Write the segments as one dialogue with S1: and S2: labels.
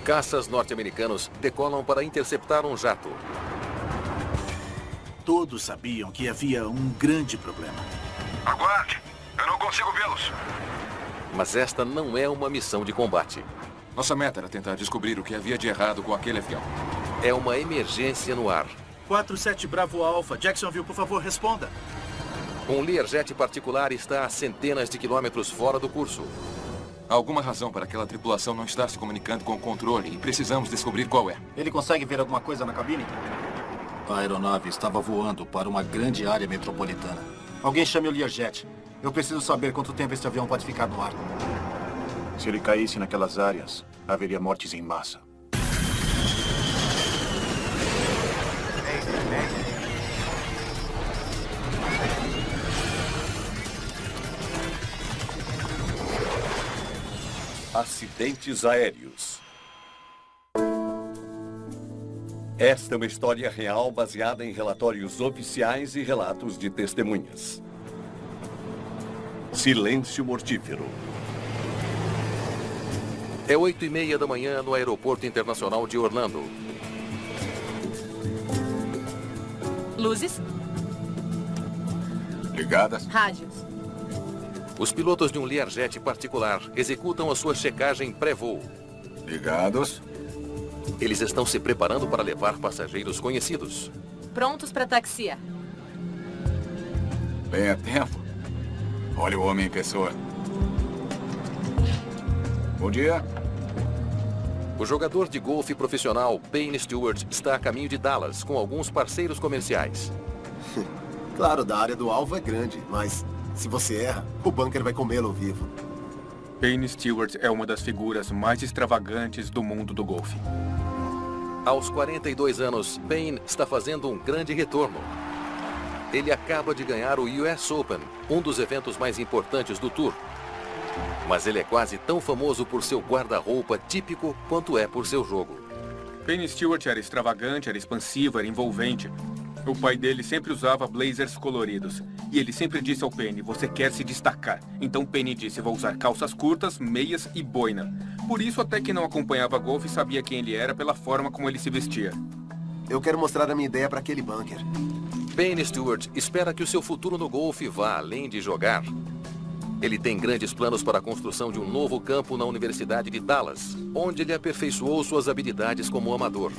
S1: Caças norte-americanos decolam para interceptar um jato.
S2: Todos sabiam que havia um grande problema.
S3: Aguarde! Eu não consigo vê-los.
S1: Mas esta não é uma missão de combate.
S4: Nossa meta era tentar descobrir o que havia de errado com aquele avião.
S1: É uma emergência no ar.
S2: 47 Bravo Alpha. Jacksonville, por favor, responda.
S1: Um Learjet particular está a centenas de quilômetros fora do curso.
S4: Há alguma razão para aquela tripulação não estar se comunicando com o controle e precisamos descobrir qual é.
S5: Ele consegue ver alguma coisa na cabine?
S6: A aeronave estava voando para uma grande área metropolitana.
S5: Alguém chame o Learjet. Eu preciso saber quanto tempo esse avião pode ficar no ar.
S7: Se ele caísse naquelas áreas, haveria mortes em massa.
S8: Acidentes aéreos. Esta é uma história real baseada em relatórios oficiais e relatos de testemunhas. Silêncio mortífero.
S1: É 8h30 da manhã no Aeroporto Internacional de Orlando.
S9: Luzes.
S4: Ligadas.
S9: Rádios.
S1: Os pilotos de um Learjet particular executam a sua checagem pré-voo.
S4: Ligados.
S1: Eles estão se preparando para levar passageiros conhecidos.
S9: Prontos para taxiar.
S4: Bem a tempo. Olha o homem em pessoa. Bom dia.
S1: O jogador de golfe profissional Payne Stewart está a caminho de Dallas com alguns parceiros comerciais.
S10: Claro, da área do alvo é grande, mas se você erra, o bunker vai comê-lo vivo.
S11: Payne Stewart é uma das figuras mais extravagantes do mundo do golfe.
S1: Aos 42 anos, Payne está fazendo um grande retorno. Ele acaba de ganhar o US Open, um dos eventos mais importantes do Tour. Mas ele é quase tão famoso por seu guarda-roupa típico quanto é por seu jogo.
S11: Payne Stewart era extravagante, era expansivo, era envolvente. O pai dele sempre usava blazers coloridos. E ele sempre disse ao Payne, você quer se destacar. Então Payne disse, vou usar calças curtas, meias e boina. Por isso, até que não acompanhava golfe, sabia quem ele era pela forma como ele se vestia.
S10: Eu quero mostrar a minha ideia para aquele bunker.
S1: Payne Stewart espera que o seu futuro no golfe vá além de jogar. Ele tem grandes planos para a construção de um novo campo na Universidade de Dallas, onde ele aperfeiçoou suas habilidades como amador.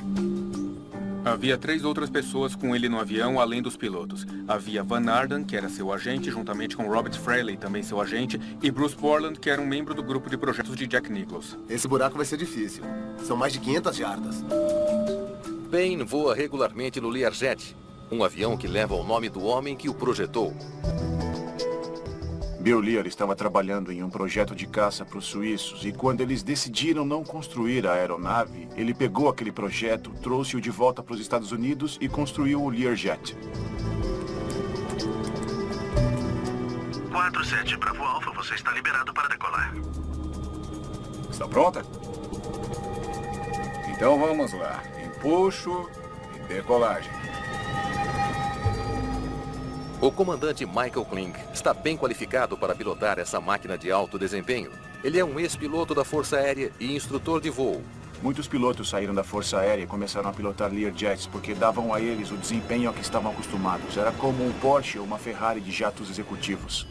S11: Havia 3 outras pessoas com ele no avião, além dos pilotos. Havia Van Arden, que era seu agente, juntamente com Robert Fraley, também seu agente, e Bruce Borland, que era um membro do grupo de projetos de Jack Nicklaus.
S10: Esse buraco vai ser difícil. São mais de 500 jardas.
S1: Payne voa regularmente no Learjet, um avião que leva o nome do homem que o projetou.
S7: Bill Lear estava trabalhando em um projeto de caça para os suíços e quando eles decidiram não construir a aeronave, ele pegou aquele projeto, trouxe-o de volta para os Estados Unidos e construiu o Learjet.
S2: 47 Bravo Alpha, você está liberado para decolar.
S4: Está pronta? Então vamos lá. Empuxo e decolagem.
S1: O comandante Michael Kling está bem qualificado para pilotar essa máquina de alto desempenho. Ele é um ex-piloto da Força Aérea e instrutor de voo.
S7: Muitos pilotos saíram da Força Aérea e começaram a pilotar Learjets porque davam a eles o desempenho a que estavam acostumados. Era como um Porsche ou uma Ferrari de jatos executivos.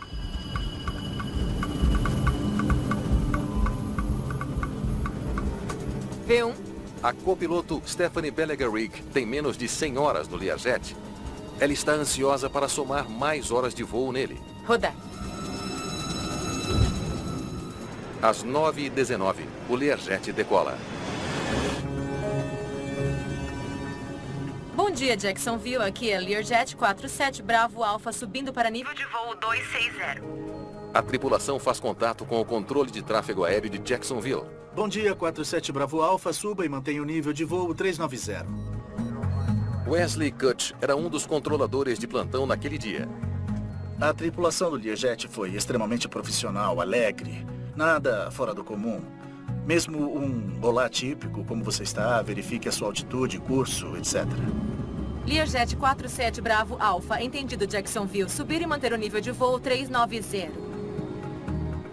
S9: V1.
S1: A copiloto Stephanie Bellegarrigue tem menos de 100 horas no Learjet. Ela está ansiosa para somar mais horas de voo nele.
S9: Rodar.
S1: Às 9h19, o Learjet decola.
S9: Bom dia, Jacksonville. Aqui é Learjet 47 Bravo Alpha subindo para nível de voo 260.
S1: A tripulação faz contato com o controle de tráfego aéreo de Jacksonville.
S2: Bom dia, 47 Bravo Alpha. Suba e mantenha o nível de voo 390.
S1: Wesley Kutch era um dos controladores de plantão naquele dia.
S2: A tripulação do Learjet foi extremamente profissional, alegre, nada fora do comum. Mesmo um olá típico, como você está, verifique a sua altitude, curso, etc.
S9: Learjet 47 Bravo Alpha, entendido Jacksonville, subir e manter o nível de voo 390.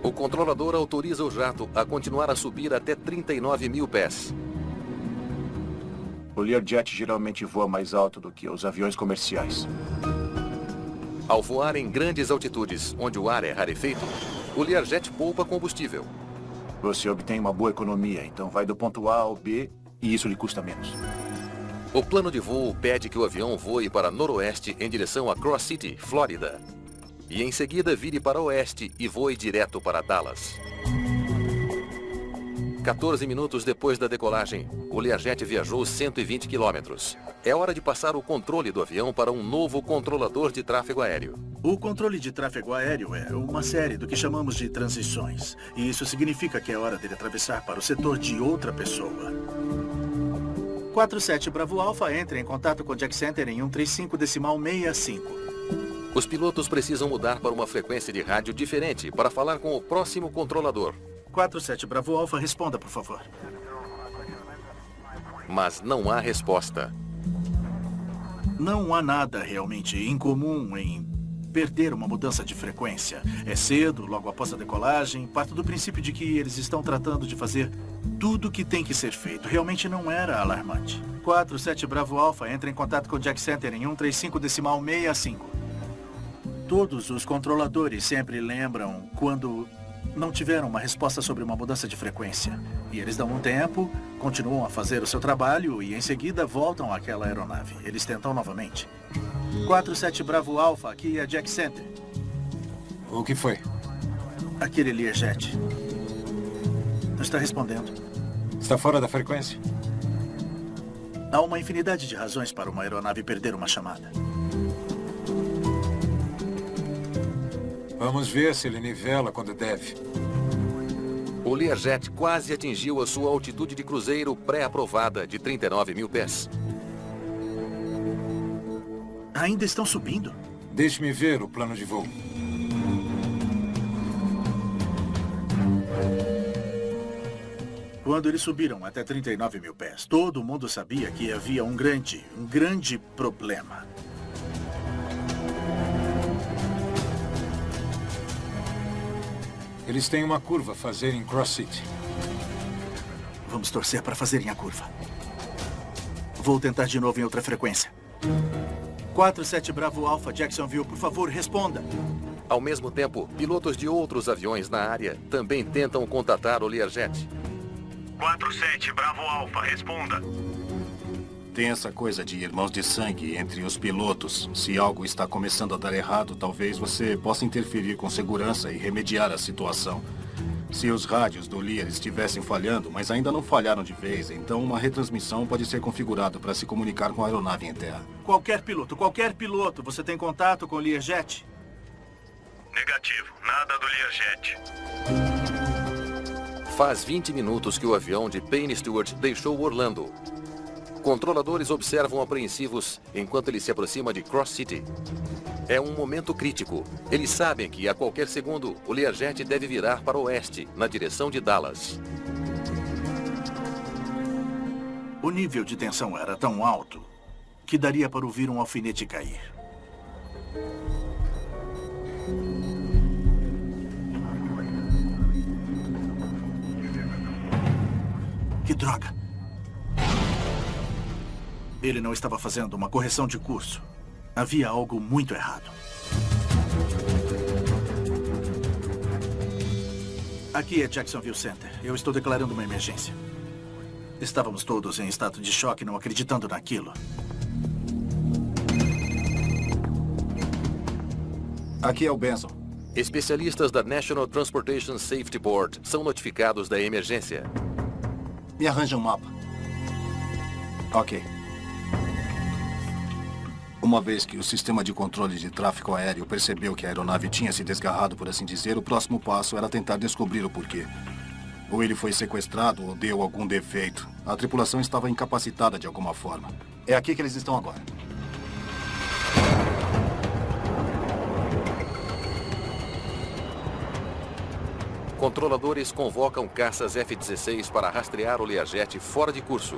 S1: O controlador autoriza o jato a continuar a subir até 39 mil pés.
S7: O Learjet geralmente voa mais alto do que os aviões comerciais.
S1: Ao voar em grandes altitudes, onde o ar é rarefeito, o Learjet poupa combustível.
S7: Você obtém uma boa economia, então vai do ponto A ao B e isso lhe custa menos.
S1: O plano de voo pede que o avião voe para noroeste em direção a Cross City, Flórida. E em seguida vire para oeste e voe direto para Dallas. 14 minutos depois da decolagem, o Learjet viajou 120 quilômetros. É hora de passar o controle do avião para um novo controlador de tráfego aéreo.
S2: O controle de tráfego aéreo é uma série do que chamamos de transições. E isso significa que é hora dele atravessar para o setor de outra pessoa. 47 Bravo Alpha entra em contato com o Jack Center em 135.65.
S1: Os pilotos precisam mudar para uma frequência de rádio diferente para falar com o próximo controlador.
S2: 47 Bravo Alpha, responda, por favor.
S1: Mas não há resposta.
S2: Não há nada realmente incomum em perder uma mudança de frequência. É cedo, logo após a decolagem. Parto do princípio de que eles estão tratando de fazer tudo o que tem que ser feito. Realmente não era alarmante. 47 Bravo Alpha entra em contato com o Jack Center em 135.65. Todos os controladores sempre lembram quando não tiveram uma resposta sobre uma mudança de frequência. E eles dão um tempo, continuam a fazer o seu trabalho e em seguida voltam àquela aeronave. Eles tentam novamente. 47 Bravo Alpha, aqui é Jack Center.
S12: O que foi?
S2: Aquele Learjet. Não está respondendo.
S12: Está fora da frequência?
S2: Há uma infinidade de razões para uma aeronave perder uma chamada.
S12: Vamos ver se ele nivela quando deve.
S1: O Learjet quase atingiu a sua altitude de cruzeiro pré-aprovada de 39 mil pés.
S2: Ainda estão subindo?
S12: Deixe-me ver o plano de voo.
S2: Quando eles subiram até 39 mil pés, todo mundo sabia que havia um grande problema.
S12: Eles têm uma curva a fazer em Cross City.
S2: Vamos torcer para fazerem a curva. Vou tentar de novo em outra frequência. 47 Bravo Alpha, Jacksonville, por favor, responda.
S1: Ao mesmo tempo, pilotos de outros aviões na área também tentam contatar o Learjet.
S3: 47 Bravo Alpha, responda.
S6: Tem essa coisa de irmãos de sangue entre os pilotos. Se algo está começando a dar errado, talvez você possa interferir com segurança e remediar a situação. Se os rádios do Lear estivessem falhando, mas ainda não falharam de vez, então uma retransmissão pode ser configurada para se comunicar com a aeronave em terra.
S2: Qualquer piloto, você tem contato com o Learjet?
S3: Negativo, nada do Learjet.
S1: Faz 20 minutos que o avião de Payne Stewart deixou Orlando. Controladores observam apreensivos enquanto ele se aproxima de Cross City. É um momento crítico. Eles sabem que a qualquer segundo o Learjet deve virar para o oeste, na direção de Dallas.
S2: O nível de tensão era tão alto que daria para ouvir um alfinete cair. Que droga! Ele não estava fazendo uma correção de curso. Havia algo muito errado. Aqui é Jacksonville Center. Eu estou declarando uma emergência. Estávamos todos em estado de choque, não acreditando naquilo.
S6: Aqui é o Benson.
S1: Especialistas da National Transportation Safety Board são notificados da emergência.
S6: Me arranja um mapa. Ok. Uma vez que o sistema de controle de tráfego aéreo percebeu que a aeronave tinha se desgarrado, por assim dizer, o próximo passo era tentar descobrir o porquê. Ou ele foi sequestrado ou deu algum defeito. A tripulação estava incapacitada de alguma forma. É aqui que eles estão agora.
S1: Controladores convocam caças F-16 para rastrear o Learjet fora de curso.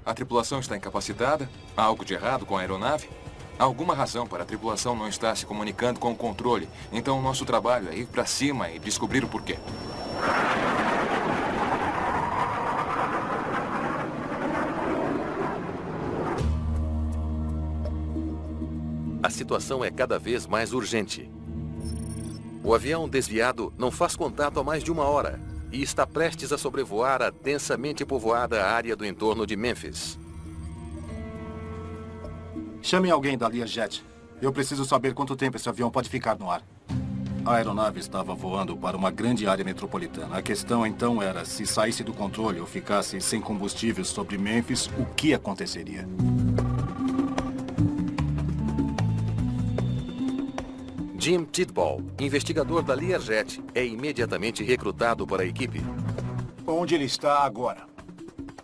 S4: A tripulação está incapacitada? Há algo de errado com a aeronave? Há alguma razão para a tripulação não estar se comunicando com o controle. Então, o nosso trabalho é ir para cima e descobrir o porquê.
S1: situação é cada vez mais urgente. O avião desviado não faz contato há mais de 1 hora e está prestes a sobrevoar a densamente povoada área do entorno de Memphis.
S6: Chame alguém da Learjet. Eu preciso saber quanto tempo esse avião pode ficar no ar. A aeronave estava voando para uma grande área metropolitana. A questão então era, se saísse do controle ou ficasse sem combustível sobre Memphis, o que aconteceria?
S1: Jim Tidball, investigador da Learjet, é imediatamente recrutado para a equipe.
S7: Onde ele está agora?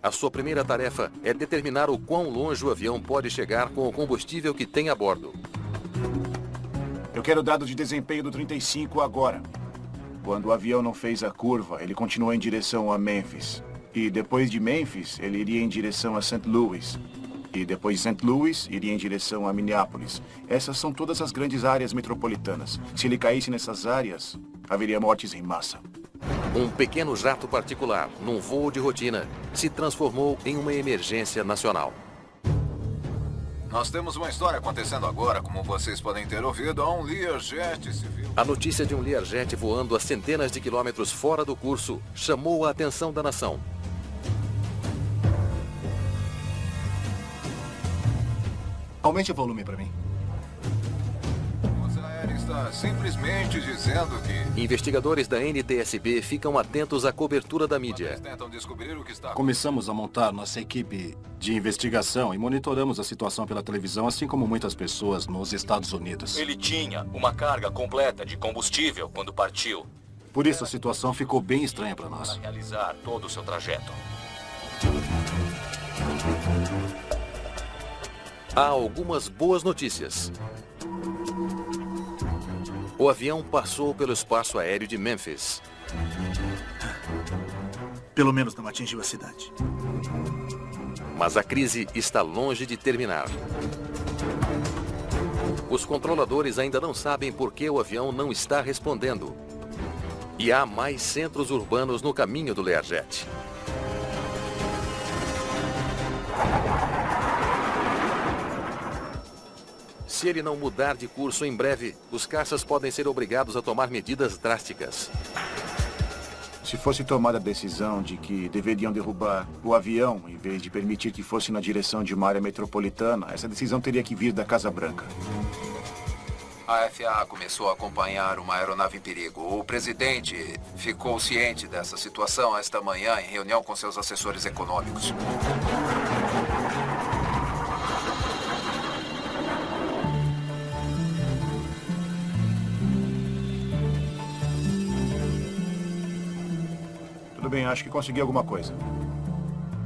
S1: A sua primeira tarefa é determinar o quão longe o avião pode chegar com o combustível que tem a bordo.
S7: Eu quero dados de desempenho do 35 agora. Quando o avião não fez a curva, ele continuou em direção a Memphis. E depois de Memphis, ele iria em direção a St. Louis. E depois de St. Louis, iria em direção a Minneapolis. Essas são todas as grandes áreas metropolitanas. Se ele caísse nessas áreas, haveria mortes em massa.
S1: Um pequeno jato particular, num voo de rotina, se transformou em uma emergência nacional.
S13: Nós temos uma história acontecendo agora, como vocês podem ter ouvido, há um Learjet civil.
S1: A notícia de um Learjet voando a centenas de quilômetros fora do curso chamou a atenção da nação.
S5: Aumente o volume para mim.
S13: A Força Aérea está simplesmente dizendo que...
S1: Investigadores da NTSB ficam atentos à cobertura da mídia.
S13: tentam descobrir o que está...
S6: Começamos a montar nossa equipe de investigação e monitoramos a situação pela televisão, assim como muitas pessoas nos Estados Unidos.
S14: Ele tinha uma carga completa de combustível quando partiu.
S6: Por isso a situação ficou bem estranha para nós.
S14: Para realizar todo o seu trajeto.
S1: Há algumas boas notícias. O avião passou pelo espaço aéreo de Memphis.
S2: Pelo menos não atingiu a cidade.
S1: Mas a crise está longe de terminar. Os controladores ainda não sabem por que o avião não está respondendo. E há mais centros urbanos no caminho do Learjet. Se ele não mudar de curso em breve, os caças podem ser obrigados a tomar medidas drásticas.
S7: Se fosse tomada a decisão de que deveriam derrubar o avião, em vez de permitir que fosse na direção de uma área metropolitana, essa decisão teria que vir da Casa Branca.
S13: A FAA começou a acompanhar uma aeronave em perigo. O presidente ficou ciente dessa situação esta manhã em reunião com seus assessores econômicos.
S7: Tudo bem, acho que consegui alguma coisa.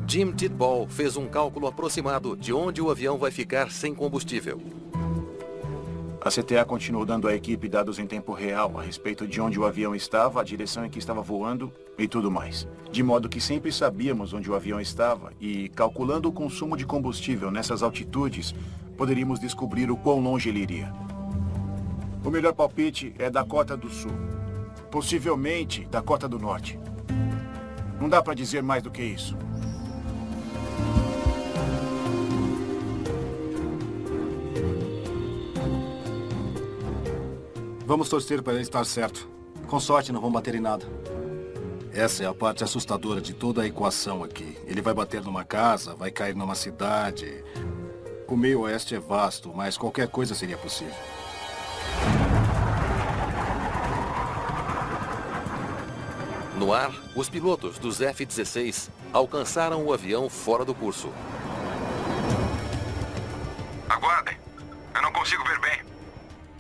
S1: Jim Tidball fez um cálculo aproximado de onde o avião vai ficar sem combustível.
S7: A CTA continuou dando à equipe dados em tempo real a respeito de onde o avião estava, a direção em que estava voando e tudo mais. De modo que sempre sabíamos onde o avião estava e, calculando o consumo de combustível nessas altitudes, poderíamos descobrir o quão longe ele iria. O melhor palpite é Dakota do Sul. Possivelmente Dakota do Norte. Não dá para dizer mais do que isso.
S6: Vamos torcer para ele estar certo. Com sorte, não vão bater em nada. Essa é a parte assustadora de toda a equação aqui. Ele vai bater numa casa, vai cair numa cidade. O meio oeste é vasto, mas qualquer coisa seria possível.
S1: No ar, os pilotos dos F-16 alcançaram o avião fora do curso.
S3: Aguardem. Eu não consigo ver bem.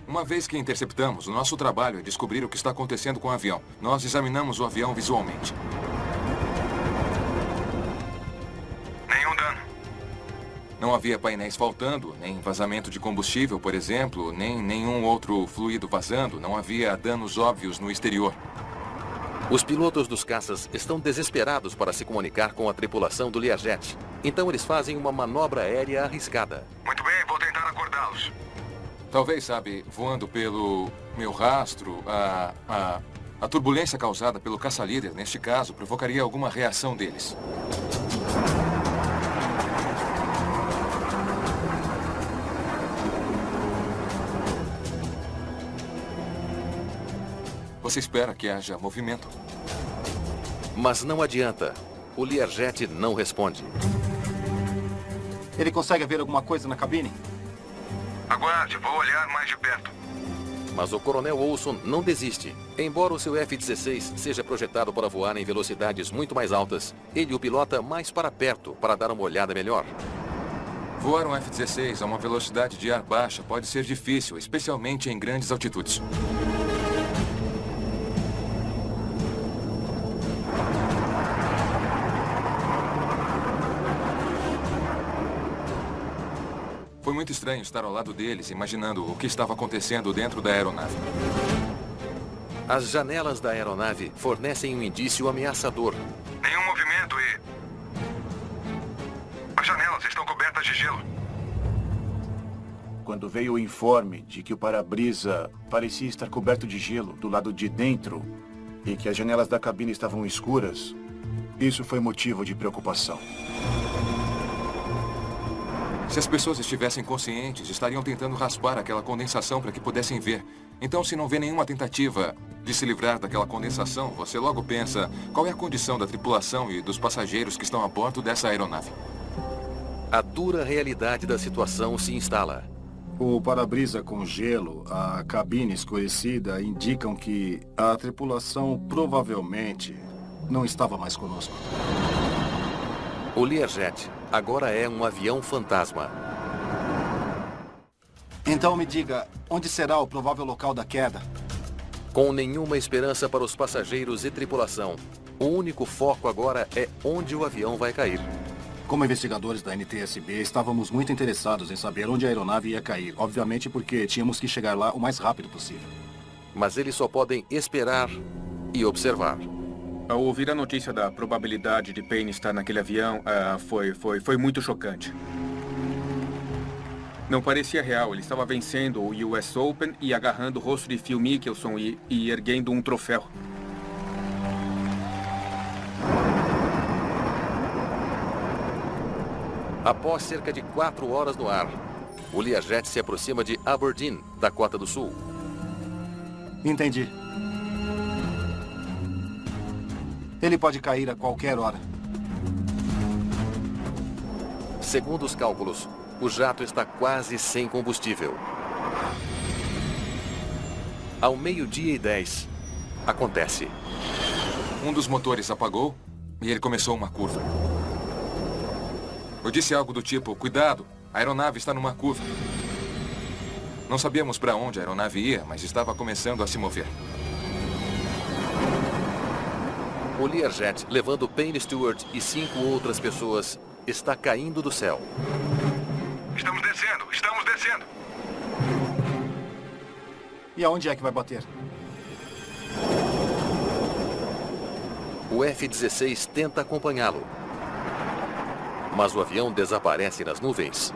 S4: Uma vez que interceptamos, o nosso trabalho é descobrir o que está acontecendo com o avião. Nós examinamos o avião visualmente.
S3: Nenhum dano.
S4: Não havia painéis faltando, nem vazamento de combustível, por exemplo, nem nenhum outro fluido vazando. Não havia danos óbvios no exterior.
S1: Os pilotos dos caças estão desesperados para se comunicar com a tripulação do Learjet. Então eles fazem uma manobra aérea arriscada.
S3: Muito bem, vou tentar acordá-los.
S4: Talvez, sabe, voando pelo meu rastro, a turbulência causada pelo caça-líder, neste caso, provocaria alguma reação deles. Você espera que haja movimento.
S1: Mas não adianta. O Learjet não responde.
S5: Ele consegue ver alguma coisa na cabine?
S3: Aguarde, vou olhar mais de perto.
S1: Mas o Coronel Olson não desiste. Embora o seu F-16 seja projetado para voar em velocidades muito mais altas, ele o pilota mais para perto para dar uma olhada melhor.
S4: Voar um F-16 a uma velocidade de ar baixa pode ser difícil, especialmente em grandes altitudes. Foi muito estranho estar ao lado deles, imaginando o que estava acontecendo dentro da aeronave.
S1: As janelas da aeronave fornecem um indício ameaçador.
S3: Nenhum movimento e... As janelas estão cobertas de gelo.
S7: Quando veio o informe de que o para-brisa parecia estar coberto de gelo do lado de dentro e que as janelas da cabine estavam escuras, isso foi motivo de preocupação.
S4: Se as pessoas estivessem conscientes, estariam tentando raspar aquela condensação para que pudessem ver. Então, se não vê nenhuma tentativa de se livrar daquela condensação, você logo pensa qual é a condição da tripulação e dos passageiros que estão a bordo dessa aeronave.
S1: A dura realidade da situação se instala.
S6: O para-brisa com gelo, a cabine escurecida indicam que a tripulação provavelmente não estava mais conosco.
S1: O Learjet agora é um avião fantasma.
S5: Então me diga, onde será o provável local da queda?
S1: Com nenhuma esperança para os passageiros e tripulação, o único foco agora é onde o avião vai cair.
S6: Como investigadores da NTSB, estávamos muito interessados em saber onde a aeronave ia cair. Obviamente porque tínhamos que chegar lá o mais rápido possível.
S1: Mas eles só podem esperar e observar.
S11: Ao ouvir a notícia da probabilidade de Payne estar naquele avião, foi muito chocante. Não parecia real. Ele estava vencendo o US Open e agarrando o rosto de Phil Mickelson e erguendo um troféu.
S1: Após cerca de 4 horas no ar, o Learjet se aproxima de Aberdeen, Dakota do Sul.
S5: Entendi. Ele pode cair a qualquer hora.
S1: Segundo os cálculos, o jato está quase sem combustível. Ao 12:10, acontece.
S4: Um dos motores apagou e ele começou uma curva. Eu disse algo do tipo, cuidado, a aeronave está numa curva. Não sabíamos para onde a aeronave ia, mas estava começando a se mover.
S1: O Learjet, levando Payne Stewart e 5 outras pessoas, está caindo do céu.
S3: Estamos descendo, estamos descendo.
S5: E aonde é que vai bater?
S1: O F-16 tenta acompanhá-lo. Mas o avião desaparece nas nuvens.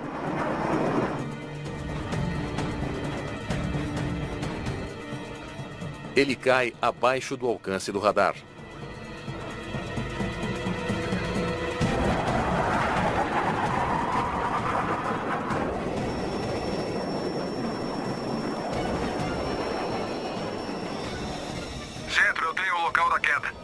S1: Ele cai abaixo do alcance do radar.
S3: Jetro, eu tenho o local da queda.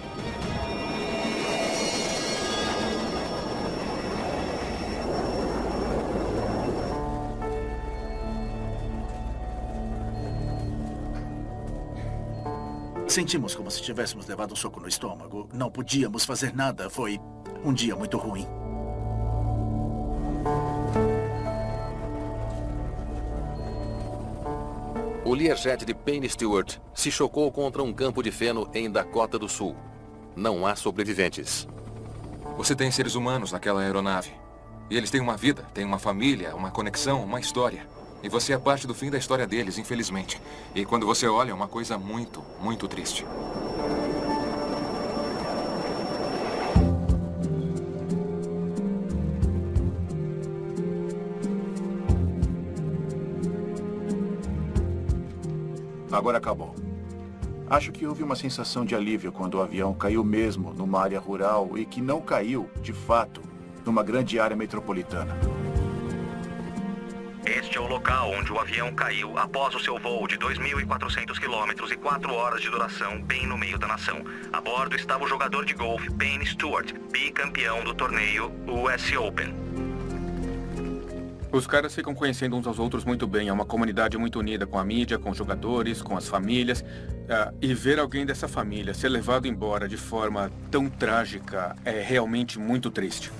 S2: Sentimos como se tivéssemos levado um soco no estômago. Não podíamos fazer nada. Foi um dia muito ruim.
S1: O Learjet de Payne Stewart se chocou contra um campo de feno em Dakota do Sul. Não há sobreviventes.
S4: Você tem seres humanos naquela aeronave. E eles têm uma vida, têm uma família, uma conexão, uma história. E você é parte do fim da história deles, infelizmente. E quando você olha, é uma coisa muito, muito triste.
S7: Agora acabou. Acho que houve uma sensação de alívio quando o avião caiu mesmo numa área rural e que não caiu, de fato, numa grande área metropolitana.
S15: Este é o local onde o avião caiu após o seu voo de 2.400 quilômetros e 4 horas de duração, bem no meio da nação. A bordo estava o jogador de golfe Penny Stewart, bicampeão do torneio US Open.
S11: Os caras ficam conhecendo uns aos outros muito bem. É uma comunidade muito unida com a mídia, com os jogadores, com as famílias. E ver alguém dessa família ser levado embora de forma tão trágica é realmente muito triste.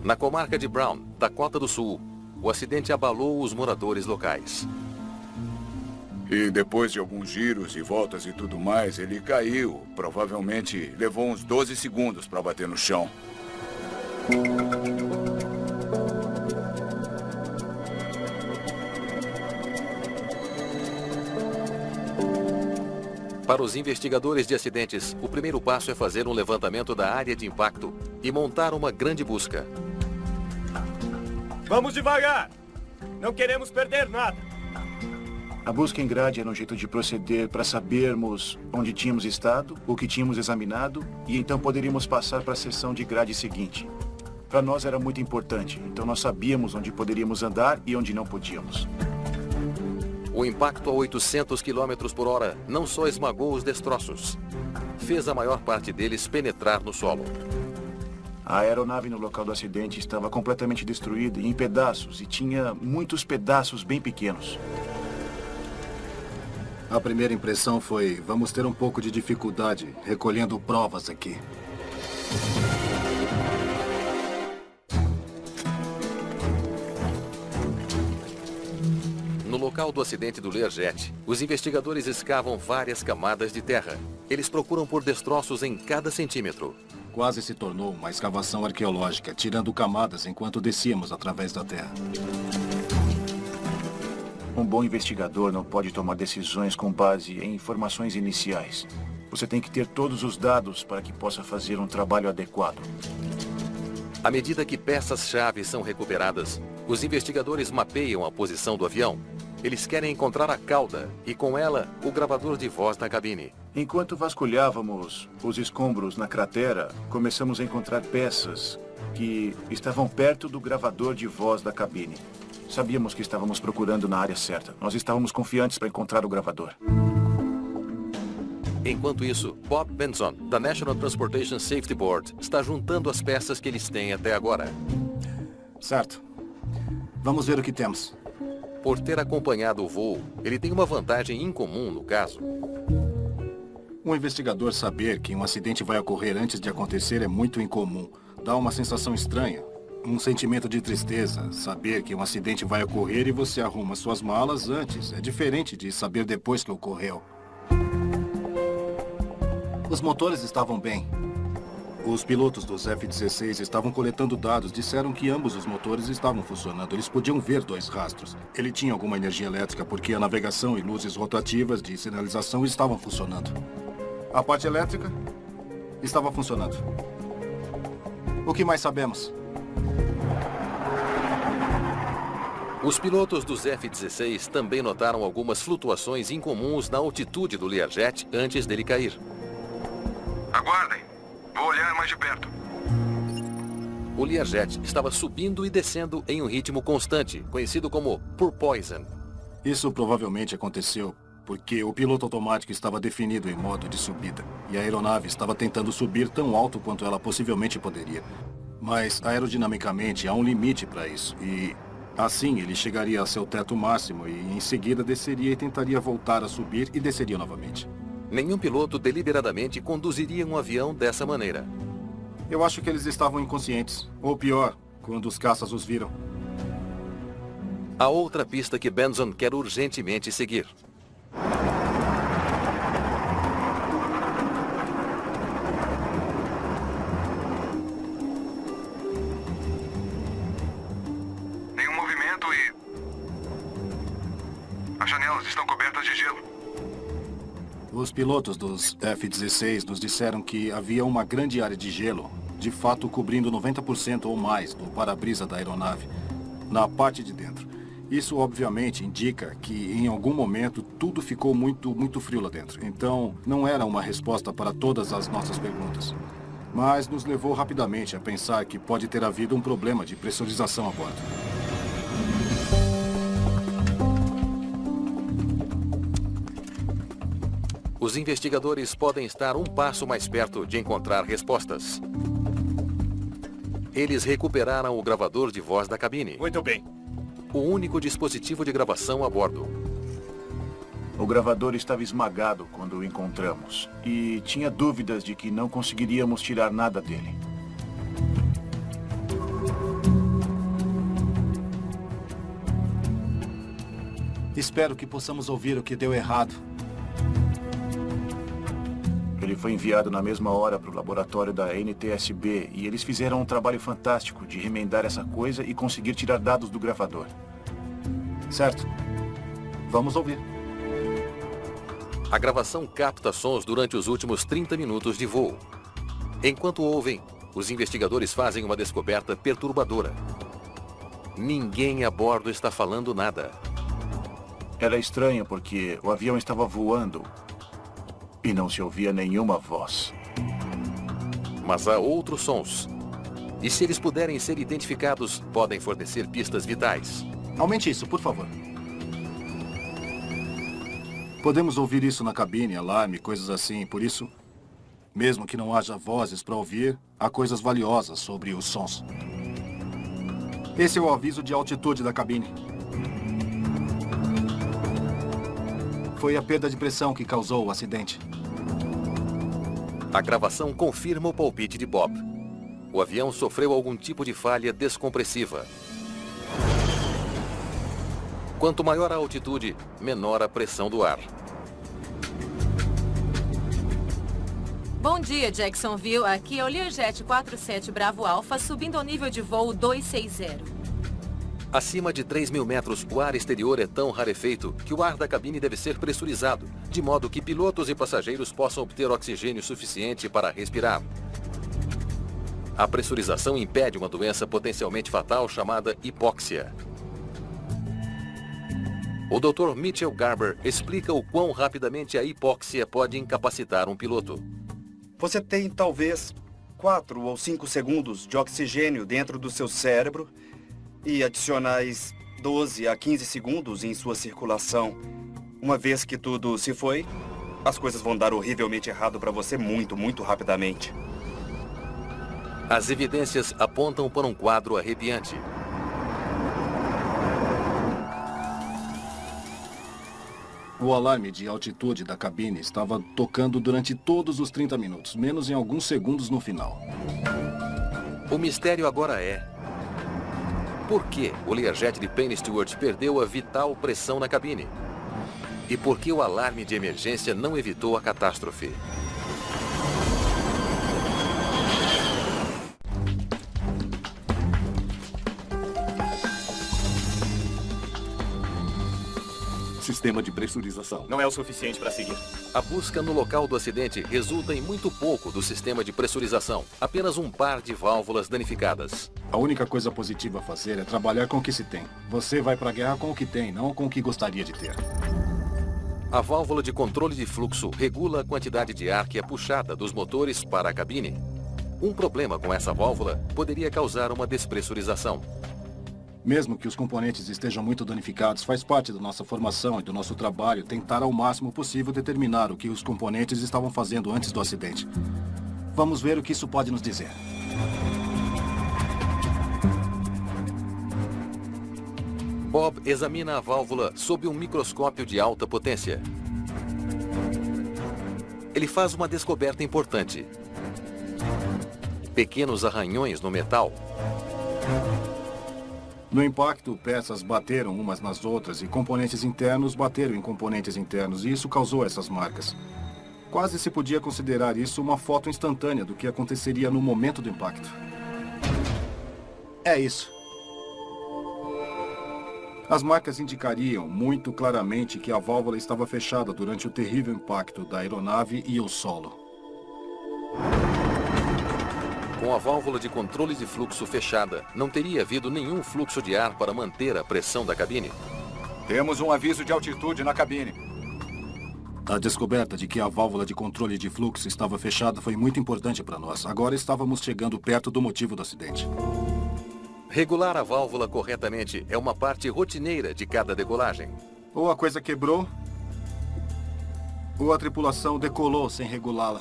S1: Na comarca de Brown, Dakota do Sul, o acidente abalou os moradores locais.
S16: E depois de alguns giros e voltas e tudo mais, ele caiu. Provavelmente levou uns 12 segundos para bater no chão.
S1: Para os investigadores de acidentes, o primeiro passo é fazer um levantamento da área de impacto e montar uma grande busca.
S17: Vamos devagar! Não queremos perder nada.
S7: A busca em grade era um jeito de proceder para sabermos onde tínhamos estado, o que tínhamos examinado, e então poderíamos passar para a sessão de grade seguinte. Para nós era muito importante, então nós sabíamos onde poderíamos andar e onde não podíamos.
S1: O impacto a 800 km por hora não só esmagou os destroços, fez a maior parte deles penetrar no solo.
S7: A aeronave no local do acidente estava completamente destruída em pedaços e tinha muitos pedaços bem pequenos.
S6: A primeira impressão foi, vamos ter um pouco de dificuldade recolhendo provas aqui.
S1: No local do acidente do Learjet, os investigadores escavam várias camadas de terra. Eles procuram por destroços em cada centímetro.
S6: Quase se tornou uma escavação arqueológica, tirando camadas enquanto descíamos através da terra.
S7: Um bom investigador não pode tomar decisões com base em informações iniciais. Você tem que ter todos os dados para que possa fazer um trabalho adequado.
S1: À medida que peças-chave são recuperadas, os investigadores mapeiam a posição do avião. Eles querem encontrar a cauda e, com ela, o gravador de voz da cabine.
S7: Enquanto vasculhávamos os escombros na cratera, começamos a encontrar peças que estavam perto do gravador de voz da cabine. Sabíamos que estávamos procurando na área certa. Nós estávamos confiantes para encontrar o gravador.
S1: Enquanto isso, Bob Benson, da National Transportation Safety Board, está juntando as peças que eles têm até agora.
S6: Certo. Vamos ver o que temos.
S1: Por ter acompanhado o voo, ele tem uma vantagem incomum no caso.
S6: Um investigador saber que um acidente vai ocorrer antes de acontecer é muito incomum. Dá uma sensação estranha. Um sentimento de tristeza. Saber que um acidente vai ocorrer e você arruma suas malas antes. É diferente de saber depois que ocorreu. Os motores estavam bem. Os pilotos dos F-16 estavam coletando dados. Disseram que ambos os motores estavam funcionando. Eles podiam ver 2 rastros. Ele tinha alguma energia elétrica porque a navegação e luzes rotativas de sinalização estavam funcionando. A parte elétrica estava funcionando. O que mais sabemos?
S1: Os pilotos dos F-16 também notaram algumas flutuações incomuns na altitude do Learjet antes dele cair.
S3: Aguardem. Vou olhar mais de perto.
S1: O Learjet estava subindo e descendo em um ritmo constante, conhecido como porpoising.
S6: Isso provavelmente aconteceu porque o piloto automático estava definido em modo de subida. E a aeronave estava tentando subir tão alto quanto ela possivelmente poderia. Mas aerodinamicamente há um limite para isso. E assim ele chegaria a seu teto máximo e em seguida desceria e tentaria voltar a subir e desceria novamente.
S1: Nenhum piloto deliberadamente conduziria um avião dessa maneira.
S6: Eu acho que eles estavam inconscientes. Ou pior, quando os caças os viram.
S1: Há outra pista que Benson quer urgentemente seguir.
S3: Nenhum movimento e... as janelas estão cobertas de gelo.
S6: Os pilotos dos F-16 nos disseram que havia uma grande área de gelo, de fato cobrindo 90% ou mais do para-brisa da aeronave, na parte de dentro. Isso, obviamente, indica que, em algum momento, tudo ficou muito frio lá dentro. Então, não era uma resposta para todas as nossas perguntas. Mas nos levou rapidamente a pensar que pode ter havido um problema de pressurização a bordo.
S1: Os investigadores podem estar um passo mais perto de encontrar respostas. Eles recuperaram o gravador de voz da cabine.
S17: Muito bem.
S1: O único dispositivo de gravação a bordo.
S7: O gravador estava esmagado quando o encontramos. E tinha dúvidas de que não conseguiríamos tirar nada dele.
S5: Espero que possamos ouvir o que deu errado.
S7: Ele foi enviado na mesma hora para o laboratório da NTSB e eles fizeram um trabalho fantástico de remendar essa coisa e conseguir tirar dados do gravador.
S5: Certo. Vamos ouvir.
S1: A gravação capta sons durante os últimos 30 minutos de voo. Enquanto ouvem, os investigadores fazem uma descoberta perturbadora. Ninguém a bordo está falando nada.
S7: Era estranho porque o avião estava voando e não se ouvia nenhuma voz.
S1: Mas há outros sons. E se eles puderem ser identificados, podem fornecer pistas vitais.
S5: Aumente isso, por favor.
S6: Podemos ouvir isso na cabine, alarme, coisas assim. Por isso, mesmo que não haja vozes para ouvir, há coisas valiosas sobre os sons. Esse é o aviso de altitude da cabine. Foi a perda de pressão que causou o acidente.
S1: A gravação confirma o palpite de Bob. O avião sofreu algum tipo de falha descompressiva. Quanto maior a altitude, menor a pressão do ar.
S9: Bom dia, Jacksonville. Aqui é o Learjet 47 Bravo Alpha, subindo ao nível de voo 260.
S1: Acima de 3.000 metros, o ar exterior é tão rarefeito que o ar da cabine deve ser pressurizado, de modo que pilotos e passageiros possam obter oxigênio suficiente para respirar. A pressurização impede uma doença potencialmente fatal chamada hipóxia. O Dr. Mitchell Garber explica o quão rapidamente a hipóxia pode incapacitar um piloto.
S18: Você tem talvez 4 ou 5 segundos de oxigênio dentro do seu cérebro e adicionais 12 a 15 segundos em sua circulação. Uma vez que tudo se foi, as coisas vão dar horrivelmente errado para você muito, muito rapidamente.
S1: As evidências apontam para um quadro arrepiante.
S6: O alarme de altitude da cabine estava tocando durante todos os 30 minutos, menos em alguns segundos no final.
S1: O mistério agora é: por que o Learjet de Penny Stewart perdeu a vital pressão na cabine? E por que o alarme de emergência não evitou a catástrofe?
S8: Sistema de pressurização.
S17: Não é o suficiente para seguir.
S1: A busca no local do acidente resulta em muito pouco do sistema de pressurização. Apenas um par de válvulas danificadas.
S6: A única coisa positiva a fazer é trabalhar com o que se tem. Você vai para a guerra com o que tem, não com o que gostaria de ter.
S1: A válvula de controle de fluxo regula a quantidade de ar que é puxada dos motores para a cabine. Um problema com essa válvula poderia causar uma despressurização.
S6: Mesmo que os componentes estejam muito danificados, faz parte da nossa formação e do nosso trabalho tentar ao máximo possível determinar o que os componentes estavam fazendo antes do acidente. Vamos ver o que isso pode nos dizer.
S1: Bob examina a válvula sob um microscópio de alta potência. Ele faz uma descoberta importante. Pequenos arranhões no metal.
S6: No impacto, peças bateram umas nas outras e componentes internos bateram em componentes internos, e isso causou essas marcas. Quase se podia considerar isso uma foto instantânea do que aconteceria no momento do impacto.
S5: É isso.
S6: As marcas indicariam muito claramente que a válvula estava fechada durante o terrível impacto da aeronave e o solo.
S1: Com a válvula de controle de fluxo fechada, não teria havido nenhum fluxo de ar para manter a pressão da cabine.
S16: Temos um aviso de altitude na cabine.
S6: A descoberta de que a válvula de controle de fluxo estava fechada foi muito importante para nós. Agora estávamos chegando perto do motivo do acidente.
S1: Regular a válvula corretamente é uma parte rotineira de cada decolagem.
S6: Ou a coisa quebrou, ou a tripulação decolou sem regulá-la.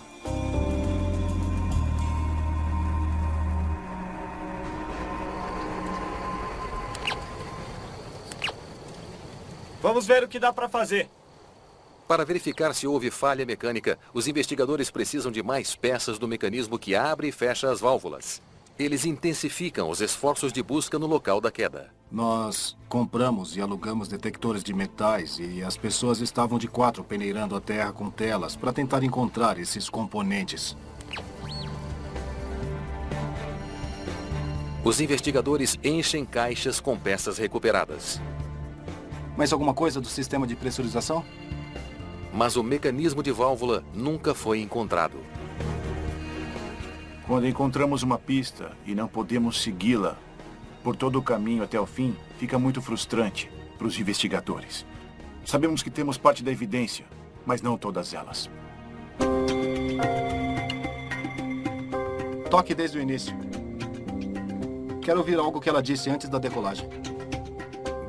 S17: Vamos ver o que dá para fazer.
S1: Para verificar se houve falha mecânica, os investigadores precisam de mais peças do mecanismo que abre e fecha as válvulas. Eles intensificam os esforços de busca no local da queda.
S6: Nós compramos e alugamos detectores de metais e as pessoas estavam de 4 peneirando a terra com telas para tentar encontrar esses componentes.
S1: Os investigadores enchem caixas com peças recuperadas.
S6: Mais alguma coisa do sistema de pressurização?
S1: Mas o mecanismo de válvula nunca foi encontrado.
S7: Quando encontramos uma pista e não podemos segui-la por todo o caminho até o fim, fica muito frustrante para os investigadores. Sabemos que temos parte da evidência, mas não todas elas.
S6: Toque desde o início. Quero ouvir algo que ela disse antes da decolagem.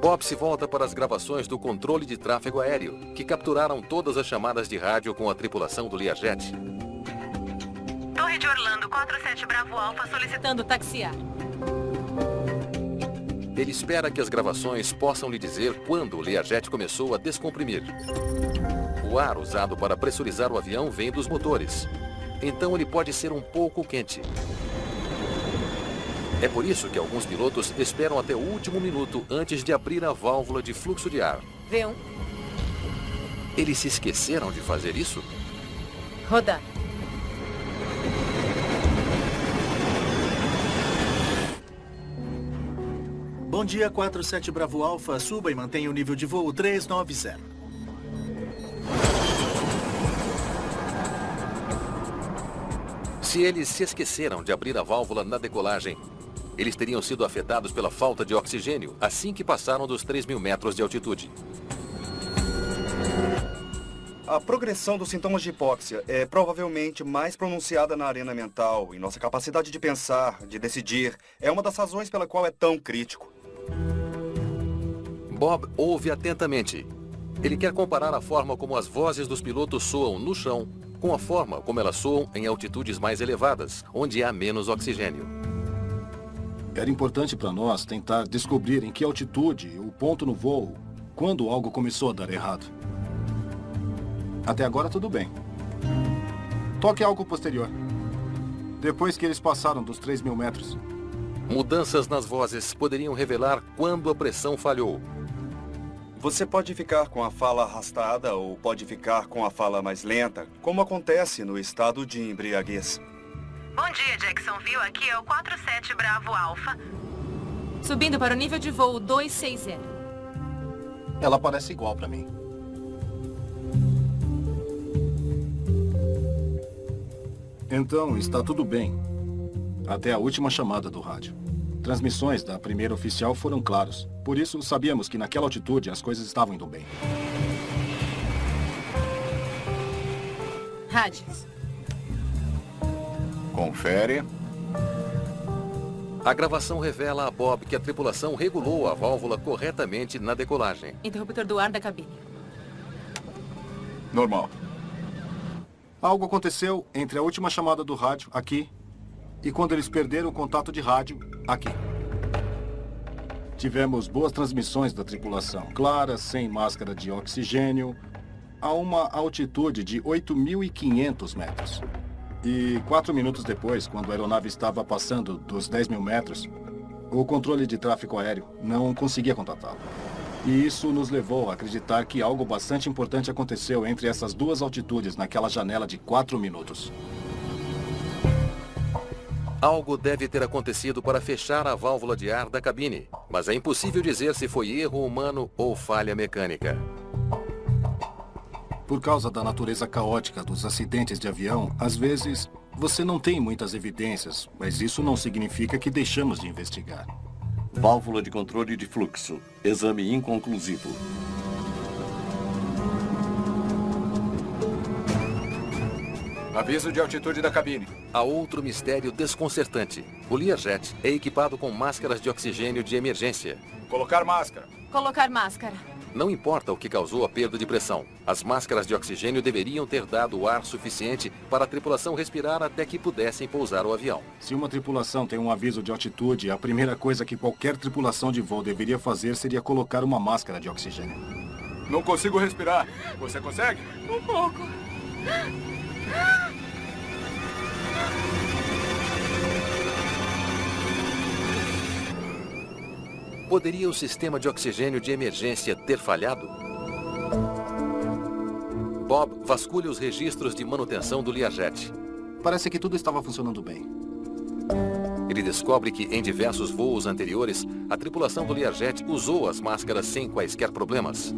S1: Bob se volta para as gravações do controle de tráfego aéreo, que capturaram todas as chamadas de rádio com a tripulação do Learjet.
S9: Torre de Orlando, 47 Bravo Alfa solicitando taxiar.
S1: Ele espera que as gravações possam lhe dizer quando o Learjet começou a descomprimir. O ar usado para pressurizar o avião vem dos motores. Então ele pode ser um pouco quente. É por isso que alguns pilotos esperam até o último minuto antes de abrir a válvula de fluxo de ar.
S9: V1.
S1: Eles se esqueceram de fazer isso?
S9: Rodar.
S2: Bom dia, 47 Bravo Alfa. Suba e mantenha o nível de voo 390.
S1: Se eles se esqueceram de abrir a válvula na decolagem, eles teriam sido afetados pela falta de oxigênio assim que passaram dos 3.000 metros de altitude.
S18: A progressão dos sintomas de hipóxia é provavelmente mais pronunciada na arena mental e nossa capacidade de pensar, de decidir, é uma das razões pela qual é tão crítico.
S1: Bob ouve atentamente. Ele quer comparar a forma como as vozes dos pilotos soam no chão com a forma como elas soam em altitudes mais elevadas, onde há menos oxigênio.
S6: Era importante para nós tentar descobrir em que altitude, o ponto no voo, quando algo começou a dar errado. Até agora tudo bem. Toque algo posterior. Depois que eles passaram dos 3.000 metros.
S1: Mudanças nas vozes poderiam revelar quando a pressão falhou.
S18: Você pode ficar com a fala arrastada ou pode ficar com a fala mais lenta, como acontece no estado de embriaguez.
S9: Bom dia, Jacksonville. Aqui é o 47 Bravo Alfa. Subindo para o nível de voo 260.
S6: Ela parece igual para mim. Então, está tudo bem. Até a última chamada do rádio. Transmissões da primeira oficial foram claros. Por isso, sabíamos que naquela altitude as coisas estavam indo bem.
S9: Rádios.
S16: Confere.
S1: A gravação revela a Bob que a tripulação regulou a válvula corretamente na decolagem.
S9: Interruptor do ar da cabine.
S16: Normal.
S6: Algo aconteceu entre a última chamada do rádio, aqui, e quando eles perderam o contato de rádio, aqui. Tivemos boas transmissões da tripulação, claras, sem máscara de oxigênio, a uma altitude de 8.500 metros. E 4 minutos depois, quando a aeronave estava passando dos 10.000 metros, o controle de tráfego aéreo não conseguia contatá-lo. E isso nos levou a acreditar que algo bastante importante aconteceu entre essas duas altitudes naquela janela de 4 minutos.
S1: Algo deve ter acontecido para fechar a válvula de ar da cabine, mas é impossível dizer se foi erro humano ou falha mecânica.
S6: Por causa da natureza caótica dos acidentes de avião, às vezes você não tem muitas evidências, mas isso não significa que deixamos de investigar.
S8: Válvula de controle de fluxo. Exame inconclusivo.
S12: Aviso de altitude da cabine.
S1: Há outro mistério desconcertante. O Learjet é equipado com máscaras de oxigênio de emergência.
S12: Colocar máscara.
S9: Colocar máscara.
S1: Não importa o que causou a perda de pressão. As máscaras de oxigênio deveriam ter dado ar suficiente para a tripulação respirar até que pudessem pousar o avião.
S6: Se uma tripulação tem um aviso de altitude, a primeira coisa que qualquer tripulação de voo deveria fazer seria colocar uma máscara de oxigênio.
S12: Não consigo respirar. Você consegue?
S9: Um pouco.
S1: Poderia o sistema de oxigênio de emergência ter falhado? Bob vasculha os registros de manutenção do Learjet.
S6: Parece que tudo estava funcionando bem.
S1: Ele descobre que em diversos voos anteriores, a tripulação do Learjet usou as máscaras sem quaisquer problemas.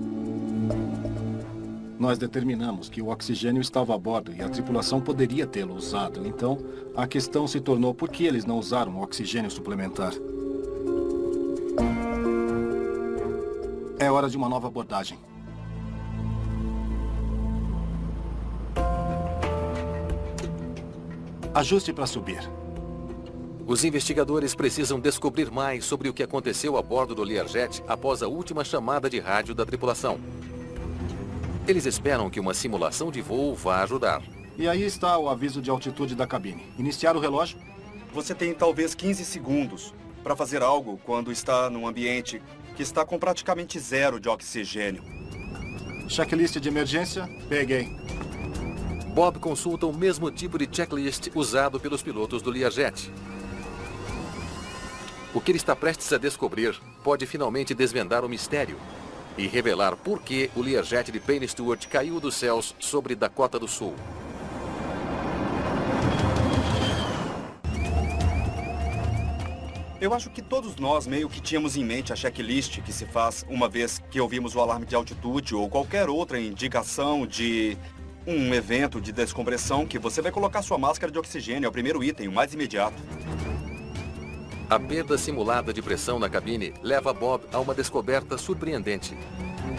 S6: Nós determinamos que o oxigênio estava a bordo e a tripulação poderia tê-lo usado. Então, a questão se tornou por que eles não usaram o oxigênio suplementar. É hora de uma nova abordagem. Ajuste para subir.
S1: Os investigadores precisam descobrir mais sobre o que aconteceu a bordo do Learjet após a última chamada de rádio da tripulação. Eles esperam que uma simulação de voo vá ajudar.
S6: E aí está o aviso de altitude da cabine. Iniciar o relógio?
S18: Você tem talvez 15 segundos para fazer algo quando está num ambiente que está com praticamente zero de oxigênio.
S6: Checklist de emergência? Peguei.
S1: Bob consulta o mesmo tipo de checklist usado pelos pilotos do Learjet. O que ele está prestes a descobrir pode finalmente desvendar o mistério e revelar por que o Learjet de Payne Stewart caiu dos céus sobre Dakota do Sul.
S18: Eu acho que todos nós meio que tínhamos em mente a checklist que se faz uma vez que ouvimos o alarme de altitude ou qualquer outra indicação de um evento de descompressão que você vai colocar sua máscara de oxigênio, é o primeiro item, o mais imediato.
S1: A perda simulada de pressão na cabine leva Bob a uma descoberta surpreendente.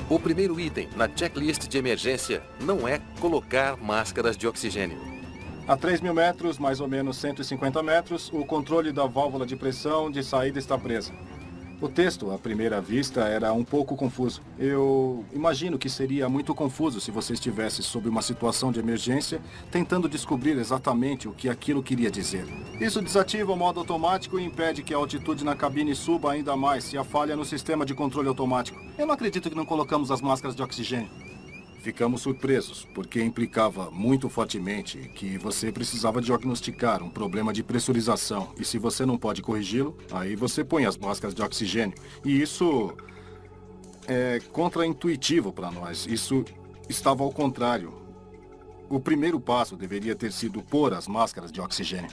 S1: O primeiro item na checklist de emergência não é colocar máscaras de oxigênio.
S6: A 3.000 metros, mais ou menos 150 metros, o controle da válvula de pressão de saída está presa. O texto, à primeira vista, era um pouco confuso. Eu imagino que seria muito confuso se você estivesse sob uma situação de emergência, tentando descobrir exatamente o que aquilo queria dizer. Isso desativa o modo automático e impede que a altitude na cabine suba ainda mais se há falha no sistema de controle automático. Eu não acredito que não colocamos as máscaras de oxigênio. Ficamos surpresos, porque implicava muito fortemente que você precisava diagnosticar um problema de pressurização. E se você não pode corrigi-lo, aí você põe as máscaras de oxigênio. E isso é contraintuitivo para nós. Isso estava ao contrário. O primeiro passo deveria ter sido pôr as máscaras de oxigênio.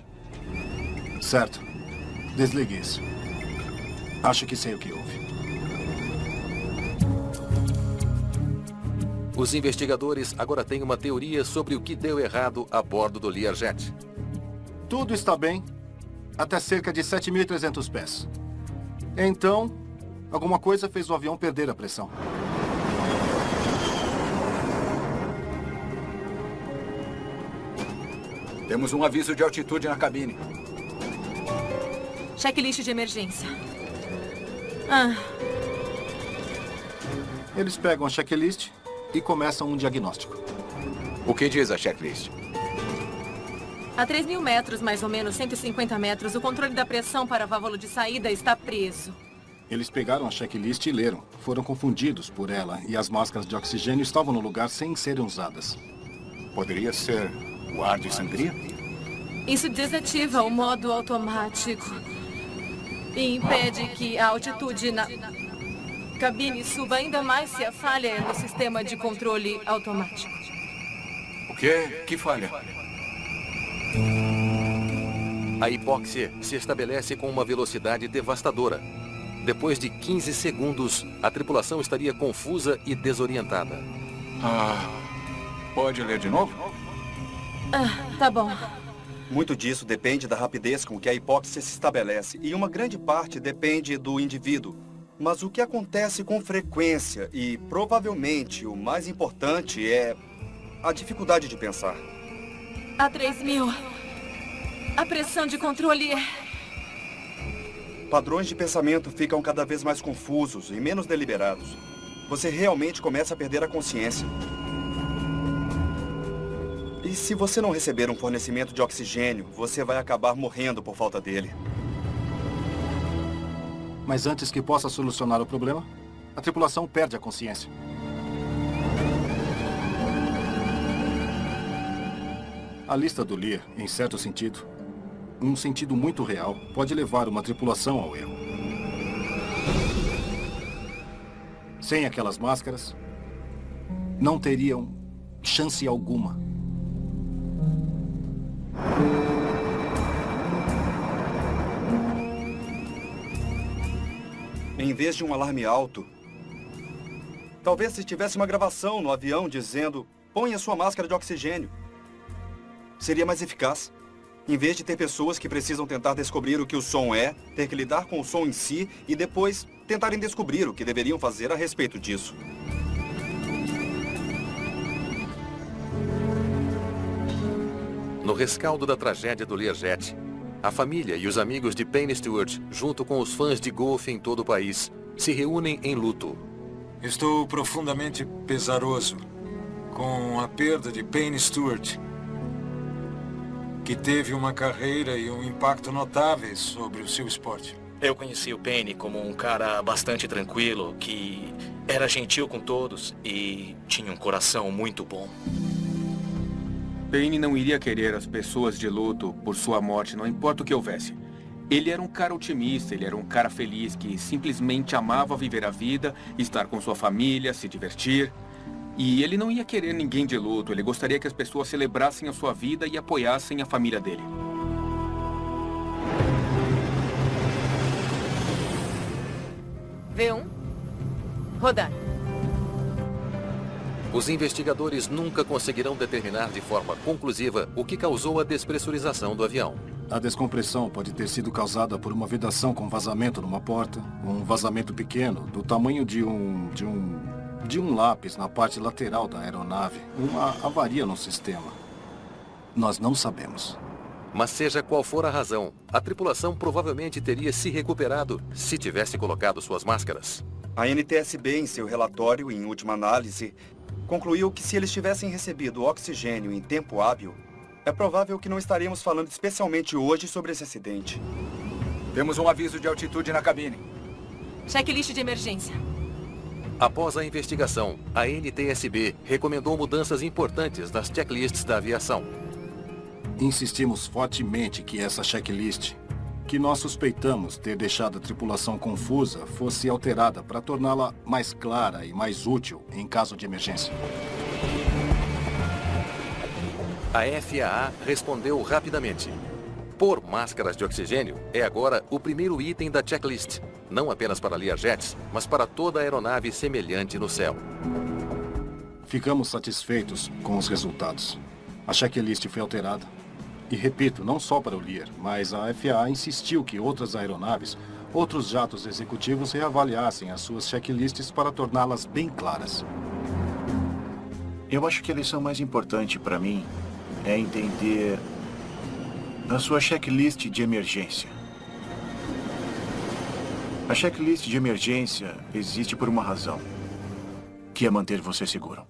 S6: Certo. Desligue isso. Acho que sei o que houve.
S1: Os investigadores agora têm uma teoria sobre o que deu errado a bordo do Learjet.
S6: Tudo está bem até cerca de 7.300 pés. Então, alguma coisa fez o avião perder a pressão.
S12: Temos um aviso de altitude na cabine.
S9: Checklist de emergência.
S6: Eles pegam a checklist e começam um diagnóstico.
S12: O que diz a checklist?
S9: A 3.000 metros, mais ou menos 150 metros, o controle da pressão para a válvula de saída está preso.
S6: Eles pegaram a checklist e leram. Foram confundidos por ela e as máscaras de oxigênio estavam no lugar sem serem usadas.
S12: Poderia ser o ar de sangria?
S9: Isso desativa o modo automático e impede que a altitude na cabine suba ainda mais se a falha é no sistema de controle automático.
S12: O quê? Que falha?
S1: A hipóxia se estabelece com uma velocidade devastadora. Depois de 15 segundos, a tripulação estaria confusa e desorientada.
S12: Pode ler de novo?
S9: Tá bom.
S18: Muito disso depende da rapidez com que a hipóxia se estabelece, e uma grande parte depende do indivíduo. Mas o que acontece com frequência, e provavelmente o mais importante, é a dificuldade de pensar.
S9: A 3.000. A pressão de controle é...
S18: Padrões de pensamento ficam cada vez mais confusos e menos deliberados. Você realmente começa a perder a consciência. E se você não receber um fornecimento de oxigênio, você vai acabar morrendo por falta dele.
S6: Mas antes que possa solucionar o problema, a tripulação perde a consciência. A lista do Lear, em certo sentido, um sentido muito real, pode levar uma tripulação ao erro. Sem aquelas máscaras, não teriam chance alguma.
S18: Em vez de um alarme alto, talvez se tivesse uma gravação no avião dizendo: ponha sua máscara de oxigênio. Seria mais eficaz. Em vez de ter pessoas que precisam tentar descobrir o que o som é, ter que lidar com o som em si e depois tentarem descobrir o que deveriam fazer a respeito disso.
S1: No rescaldo da tragédia do Learjet, a família e os amigos de Payne Stewart, junto com os fãs de golfe em todo o país, se reúnem em luto.
S19: Estou profundamente pesaroso com a perda de Payne Stewart, que teve uma carreira e um impacto notáveis sobre o seu esporte.
S14: Eu conheci o Payne como um cara bastante tranquilo, que era gentil com todos e tinha um coração muito bom.
S11: Payne não iria querer as pessoas de luto por sua morte, não importa o que houvesse. Ele era um cara otimista, ele era um cara feliz, que simplesmente amava viver a vida, estar com sua família, se divertir. E ele não ia querer ninguém de luto, ele gostaria que as pessoas celebrassem a sua vida e apoiassem a família dele.
S9: V1. Rodar.
S1: Os investigadores nunca conseguirão determinar de forma conclusiva o que causou a despressurização do avião.
S6: A descompressão pode ter sido causada por uma vedação com vazamento numa porta, um vazamento pequeno, do tamanho de um lápis na parte lateral da aeronave, uma avaria no sistema. Nós não sabemos.
S1: Mas seja qual for a razão, a tripulação provavelmente teria se recuperado se tivesse colocado suas máscaras.
S18: A NTSB, em seu relatório, em última análise, concluiu que se eles tivessem recebido oxigênio em tempo hábil, é provável que não estaríamos falando especialmente hoje sobre esse acidente.
S12: Temos um aviso de altitude na cabine.
S9: Checklist de emergência.
S1: Após a investigação, a NTSB recomendou mudanças importantes nas checklists da aviação.
S6: Insistimos fortemente que essa checklist, que nós suspeitamos ter deixado a tripulação confusa, fosse alterada para torná-la mais clara e mais útil em caso de emergência.
S1: A FAA respondeu rapidamente. Pôr máscaras de oxigênio é agora o primeiro item da checklist, não apenas para Learjets, mas para toda aeronave semelhante no céu.
S6: Ficamos satisfeitos com os resultados. A checklist foi alterada. E repito, não só para o Lear, mas a FAA insistiu que outras aeronaves, outros jatos executivos reavaliassem as suas checklists para torná-las bem claras.
S7: Eu acho que a lição mais importante para mim é entender a sua checklist de emergência. A checklist de emergência existe por uma razão, que é manter você seguro.